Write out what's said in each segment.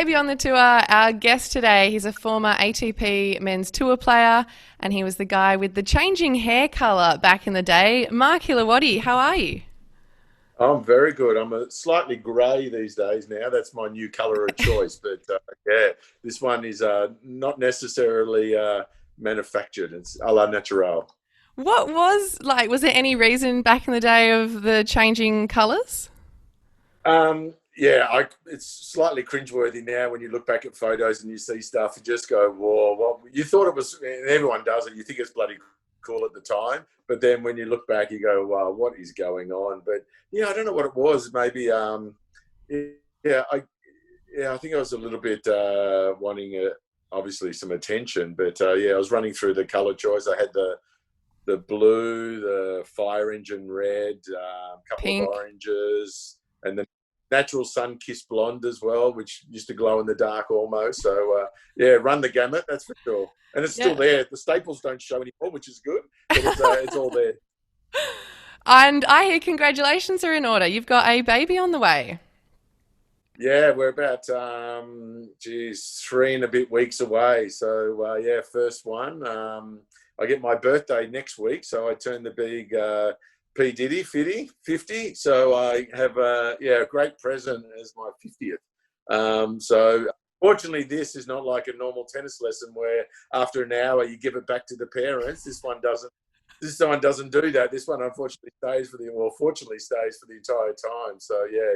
baby on the tour. Our guest today, he's a former ATP men's tour player, and he was the guy with the changing hair colour back in the day. Mark Hlawaty, how are you? I'm very good. I'm a slightly grey these days now. That's my new colour of choice. But yeah, this one is not necessarily manufactured. It's a la naturel. What was there any reason back in the day of the changing colours? Yeah, it's slightly cringeworthy now when you look back at photos and you see stuff. You just go, "Whoa!" Well, you thought it was, and everyone does it. You think it's bloody cool at the time, but then when you look back, you go, "Wow, what is going on?" But yeah, I don't know what it was. Maybe, yeah, I think I was a little bit wanting, obviously, some attention. But yeah, I was running through the colour choice. I had the blue, the fire engine red, a couple of Pink. oranges, and the natural sun kissed blonde as well, which used to glow in the dark almost. So yeah, run the gamut, that's for sure. And it's still Yeah. there. The staples don't show anymore, which is good, but it's all there. And I hear congratulations are in order. You've got a baby on the way. Yeah, we're about geez, 3 and a bit weeks away. So yeah, first one. I get my birthday next week, so I turn the big P Diddy 50. So I have yeah, a great present as my 50th. So fortunately, this is not like a normal tennis lesson where after an hour you give it back to the parents. This one doesn't. This one doesn't do that. This one unfortunately stays for the well, fortunately stays for the entire time. So yeah,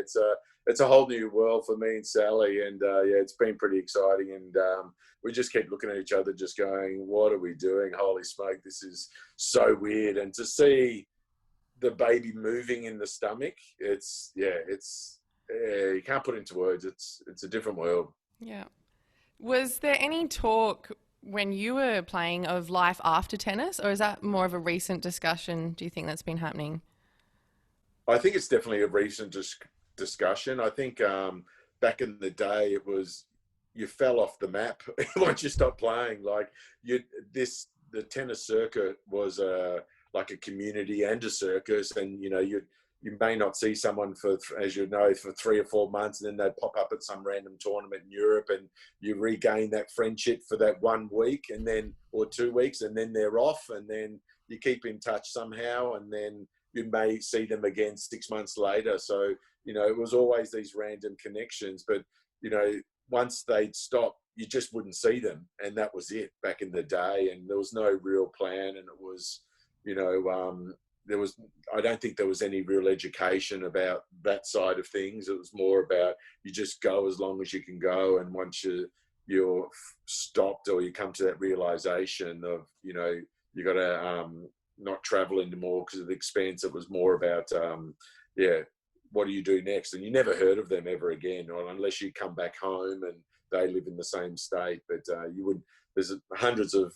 it's a whole new world for me and Sally, and yeah, it's been pretty exciting. And we just keep looking at each other, just going, "What are we doing? Holy smoke, this is so weird!" And to see the baby moving in the stomach, yeah, you can't put it into words. It's a different world. Yeah. Was there any talk when you were playing of life after tennis, or is that more of a recent discussion? Do you think that's been happening? I think it's definitely a recent discussion. I think back in the day, it was you fell off the map once you stopped playing. Like you, the tennis circuit was like a community and a circus, and you may not see someone for, as you know, for 3 or 4 months, and then they pop up at some random tournament in Europe, and you regain that friendship for that 1 week, and then or 2 weeks, and then they're off, and then you keep in touch somehow, and then you may see them again 6 months later. So, it was always these random connections, but, once they'd stop, you just wouldn't see them. And that was it back in the day. And there was no real plan. And it was, you know, there was, I don't think there was any real education about that side of things. It was more about you just go as long as you can go. And once you're stopped, or you come to that realization of, you got to not travel anymore because of the expense. It was more about, yeah, what do you do next? And you never heard of them ever again, or unless you come back home and they live in the same state. But there's hundreds of,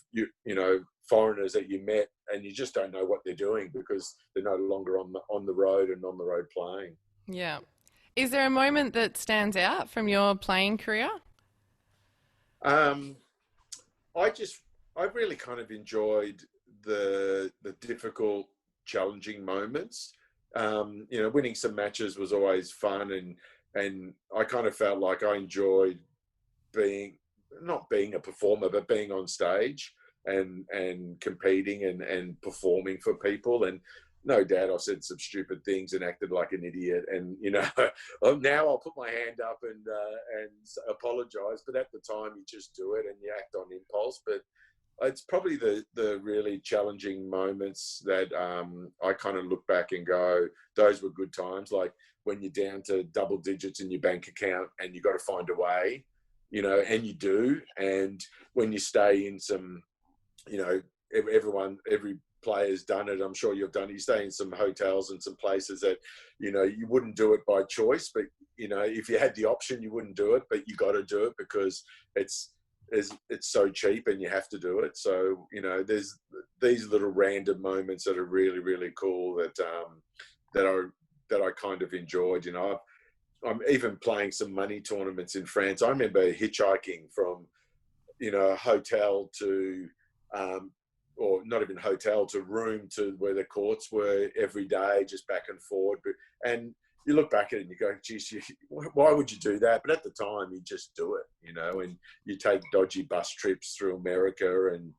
foreigners that you met, and you just don't know what they're doing because they're no longer on the road and on the road playing. Yeah. Is there a moment that stands out from your playing career? Um, I just, I really kind of enjoyed the difficult, challenging moments. Winning some matches was always fun, and I kind of felt like I enjoyed being not being a performer, but being on stage and competing and performing for people. And no doubt I said some stupid things and acted like an idiot. And now I'll put my hand up and apologise. But at the time, you just do it and you act on impulse. But it's probably the really challenging moments that I kind of look back and go, those were good times. Like when you're down to double digits in your bank account and you got to find a way, and you do. And when you stay in some, every player's done it. I'm sure you've done it. You stay in some hotels and some places that, you wouldn't do it by choice, but, if you had the option, you wouldn't do it, but you got to do it because it's so cheap and you have to do it. So, there's these little random moments that are really, really cool that I kind of enjoyed. I'm even playing some money tournaments in France. I remember hitchhiking from, a hotel to, or not even hotel, to room to where the courts were every day, just back and forward. And you look back at it and you go, geez, why would you do that? But at the time, you just do it, and you take dodgy bus trips through America. And,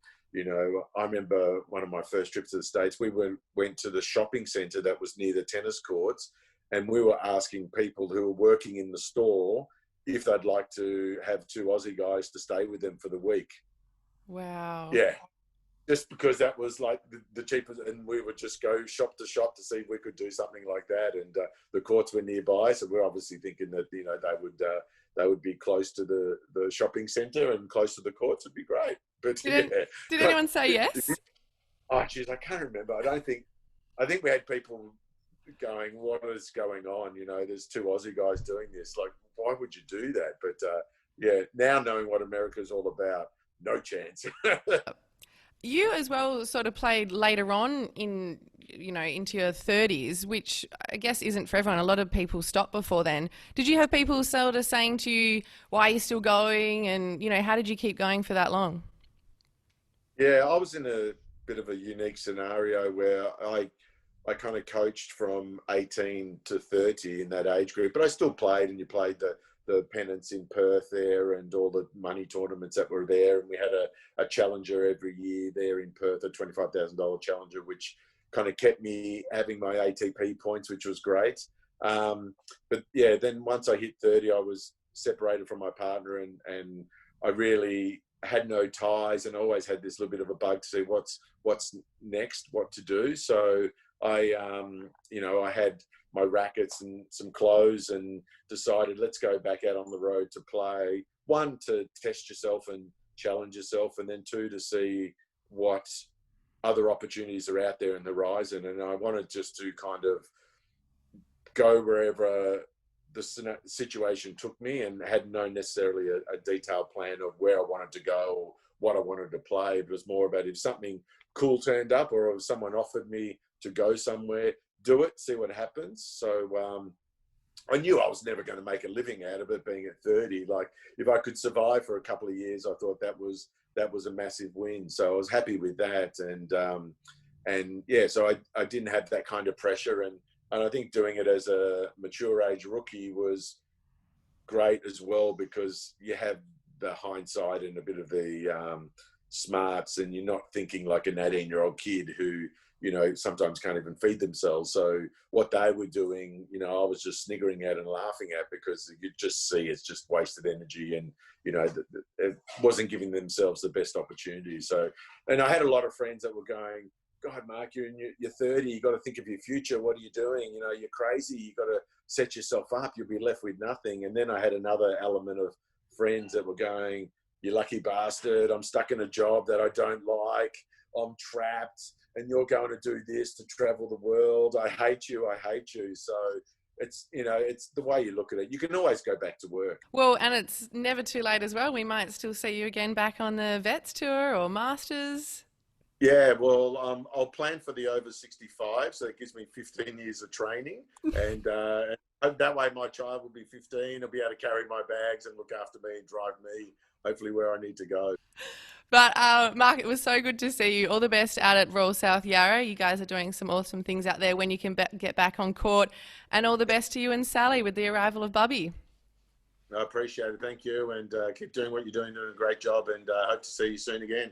I remember one of my first trips to the States, we went to the shopping centre that was near the tennis courts, and we were asking people who were working in the store if they'd like to have two Aussie guys to stay with them for the week. Wow. Yeah. Just because that was like the cheapest, and we would just go shop to shop to see if we could do something like that. And the courts were nearby, so we're obviously thinking that they would be close to the shopping centre and close to the courts. It'd be great. But Did anyone say yes? Oh, geez, I can't remember. I think we had people going, "What is going on?" There's two Aussie guys doing this. Like, why would you do that? But yeah, now knowing what America's all about, no chance. You as well sort of played later on into your 30s, which I guess isn't for everyone. A lot of people stop before then. Did you have people sort of saying to you, why are you still going? And, how did you keep going for that long? Yeah, I was in a bit of a unique scenario where I kind of coached from 18 to 30 in that age group, but I still played, and you played the pennants in Perth there and all the money tournaments that were there. And we had a challenger every year there in Perth, a $25,000 challenger, which kind of kept me having my ATP points, which was great. But yeah, then once I hit 30, I was separated from my partner, and I really had no ties, and always had this little bit of a bug to see what's next, what to do. So I had my rackets and some clothes and decided, let's go back out on the road to play. One, to test yourself and challenge yourself, and then two, to see what other opportunities are out there in the horizon. And I wanted just to kind of go wherever the situation took me, and had no necessarily a detailed plan of where I wanted to go or what I wanted to play. It was more about if something cool turned up, or if someone offered me to go somewhere, do it, see what happens. So I knew I was never going to make a living out of it being at 30. Like, if I could survive for a couple of years, I thought that was a massive win. So I was happy with that. And yeah, so I didn't have that kind of pressure. And I think doing it as a mature age rookie was great as well, because you have the hindsight and a bit of the smarts, and you're not thinking like an 18-year-old kid who, sometimes can't even feed themselves. So what they were doing, I was just sniggering at and laughing at, because you just see it's just wasted energy, and, it wasn't giving themselves the best opportunity. So, and I had a lot of friends that were going, God, Mark, you're 30, you got to think of your future. What are you doing? You're crazy. You got to set yourself up. You'll be left with nothing. And then I had another element of friends that were going, you lucky bastard, I'm stuck in a job that I don't like. I'm trapped, and you're going to do this to travel the world. I hate you. So it's, it's the way you look at it. You can always go back to work. Well, and it's never too late as well. We might still see you again back on the Vets Tour or Masters. Yeah, well, I'll plan for the over 65, so it gives me 15 years of training, and that way my child will be 15. He'll be able to carry my bags and look after me and drive me, hopefully, where I need to go. But Mark, it was so good to see you. All the best out at Royal South Yarra. You guys are doing some awesome things out there when you can get back on court, and all the best to you and Sally with the arrival of Bubby. I appreciate it. Thank you, and keep doing what you're doing a great job, and hope to see you soon again.